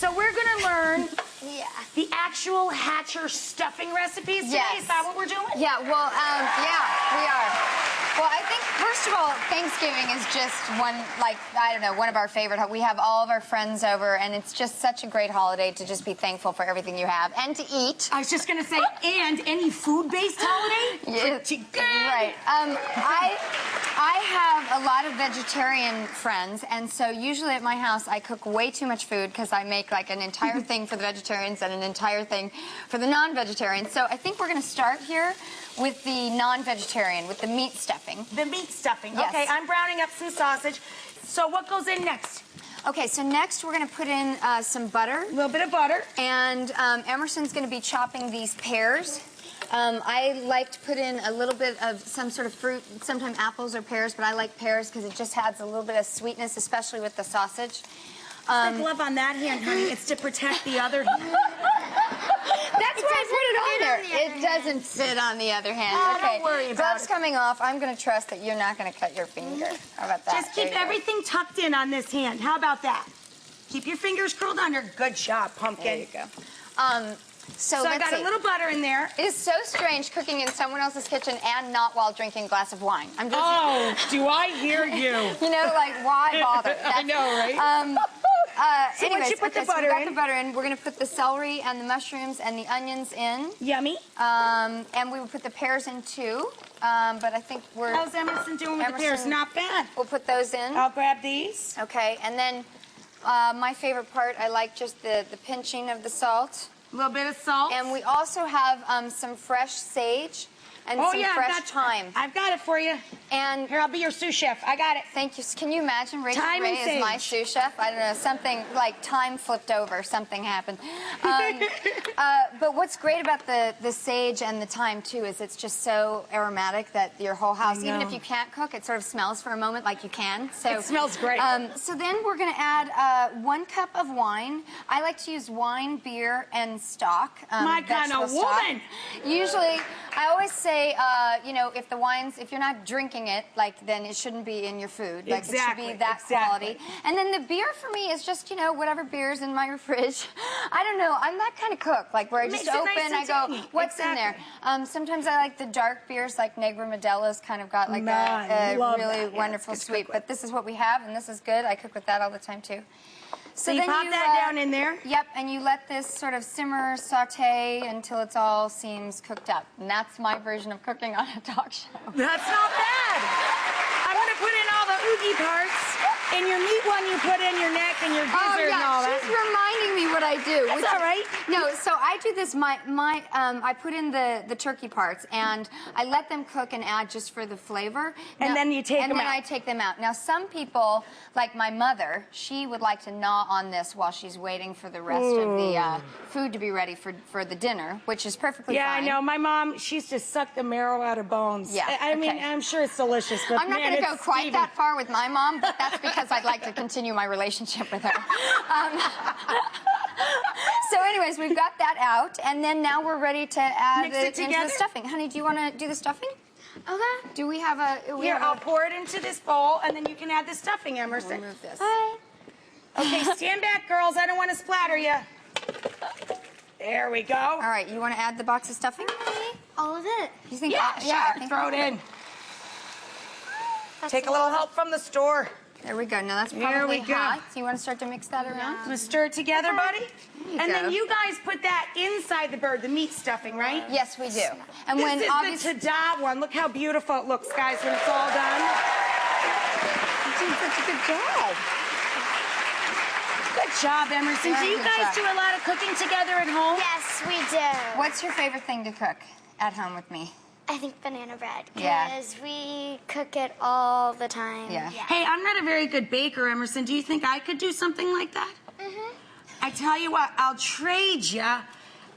So we're gonna learn Yeah. the actual Hatcher stuffing recipes today. Yes. Is that what we're doing? Yeah, well, yeah, we are. Well, I think, first of all, Thanksgiving is just one, like, I don't know, one of our favorite. We have all of our friends over, and it's just such a great holiday to just be thankful for everything you have and to eat. I was just gonna say, and any food-based holiday? Yeah, Pretty good. right. I have a lot of vegetarian friends, and so usually at my house I cook way too much food because I make like an entire thing for the vegetarians and an entire thing for the non-vegetarians. So I think we're going to start here with the non-vegetarian, with the meat stuffing. The meat stuffing. Yes. Okay, I'm browning up some sausage. So what goes in next? Okay, so next we're going to put in some butter. A little bit of butter. And Emerson's going to be chopping these pears. I like to put in a little bit of some sort of fruit, sometimes apples or pears, but I like pears because it just adds a little bit of sweetness, especially with the sausage. The glove on that hand, honey, it's to protect the other hand. That's why I put it on there. It doesn't fit on the other hand. Oh, Okay, don't worry about gloves it. coming off. I'm going to trust that you're not going to cut your finger. How about that? Just keep everything tucked in on this hand. How about that? Keep your fingers curled under. Good job, pumpkin. There you go. So I got a little butter in there. It is so strange cooking in someone else's kitchen and not while drinking a glass of wine. I'm just, Oh, do I hear you? you know, like, why bother? I know, right? So once Anyways, you put the so we butter got in. the butter in, we're going to put the celery and the mushrooms and the onions in. Yummy. And we will put the pears in too. But I think we're... How's Emerson doing with the pears? Emerson- Not bad. We'll put those in. I'll grab these. Okay, and then my favorite part, I like just the pinching of the salt. A little bit of salt. And we also have some fresh sage and some fresh thyme. I've got it for you. And Here, I'll be your sous chef. I got it. thank you. Can you imagine Rachel Thyme Ray and is my sage. sous chef? I don't know, something like time flipped over, something happened. But what's great about the sage and the thyme too is it's just so aromatic that your whole house, even if you can't cook, it sort of smells for a moment like you can. So It smells great. So then we're going to add 1 cup of wine. I like to use wine, beer, and stock. My kind of vegetable stock. woman. Usually, I always say, you know, if you're not drinking it, like, then it shouldn't be in your food. Like, it should be that quality. And then the beer for me is just, you know, whatever beer's in my fridge. I don't know. I'm that kind of cook, like, where I just Makes it open, nice I and go, tangy. what's in there? Sometimes I like the dark beers, like Negra Modelo's kind of got like I a love really that. Yeah, wonderful it's good sweet. cook. But this is what we have, and this is good. I cook with that all the time, too. So you pop that down in there? Yep, and you let this sort of simmer, saute until it's all seems cooked up. And that's my version of cooking on a talk show. That's not bad. I'm going to put in all the oogie parts. And your meat one, you put in your neck and your gizzard and all that. She's reminding me what I do. That's all right. No, so I do this. I put in the turkey parts and I let them cook and add just for the flavor. And then you take them And then out. I take them out. Now, some people, like my mother, she would like to gnaw on this while she's waiting for the rest of the food to be ready for the dinner, which is perfectly Yeah, fine. I know. My mom, she used to suck the marrow out of bones. Yeah, I mean, okay. I'm sure it's delicious, but I'm not man, going to go it's quite Stevie. that far with my mom, but that's because I'd like to continue my relationship with her. So anyways, we've got that out, and then now we're ready to add Mix it into together? the stuffing. Honey, do you want to do the stuffing? Okay. Do we have a... Here, I'll pour it into this bowl, and then you can add the stuffing, Emerson. remove this. Hi. Okay, stand back, girls. I don't want to splatter you. There we go. All right, you want to add the box of stuffing? All of it. You think? Yeah, I sure. think Throw it in. Take a little help from the store. There we go. Now that's There probably we go. hot. So you want to start to mix that around? I'm gonna stir it together, buddy. you And go. then you guys put that inside the bird, the meat stuffing, right? Yes, we do. And This when is obviously the ta-da one. Look how beautiful it looks, guys, when it's all done. you did such a good job. Good job, Emerson. Very Do you good guys job. do a lot of cooking together at home? Yes, we do. What's your favorite thing to cook at home with me? I think banana bread. Yeah. Because we cook it all the time. Yeah. Hey, I'm not a very good baker, Emerson. Do you think I could do something like that? Mm-hmm. I tell you what, I'll trade you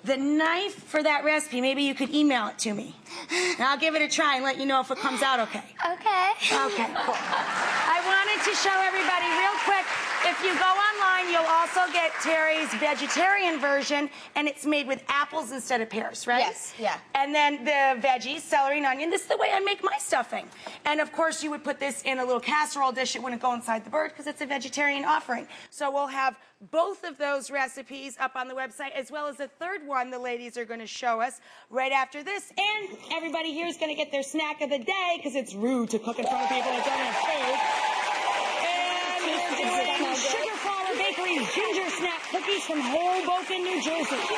the knife for that recipe. Maybe you could email it to me. And I'll give it a try and let you know if it comes out okay. Okay. Okay, cool. I wanted to show everybody real quick, if you go online, you'll all also get Terry's vegetarian version, and it's made with apples instead of pears, right? Yes, yeah. And then the veggies, celery and onion. This is the way I make my stuffing. And of course, you would put this in a little casserole dish. It wouldn't go inside the bird because it's a vegetarian offering. So we'll have both of those recipes up on the website, as well as a third one the ladies are going to show us right after this. And everybody here is going to get their snack of the day because it's rude to cook in front of people that don't have food. And we're doing Sugar Flower Bakery's Ginger Snap Cookies from Hoboken, New Jersey. She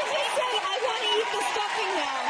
just said, I want to eat the stuffing now.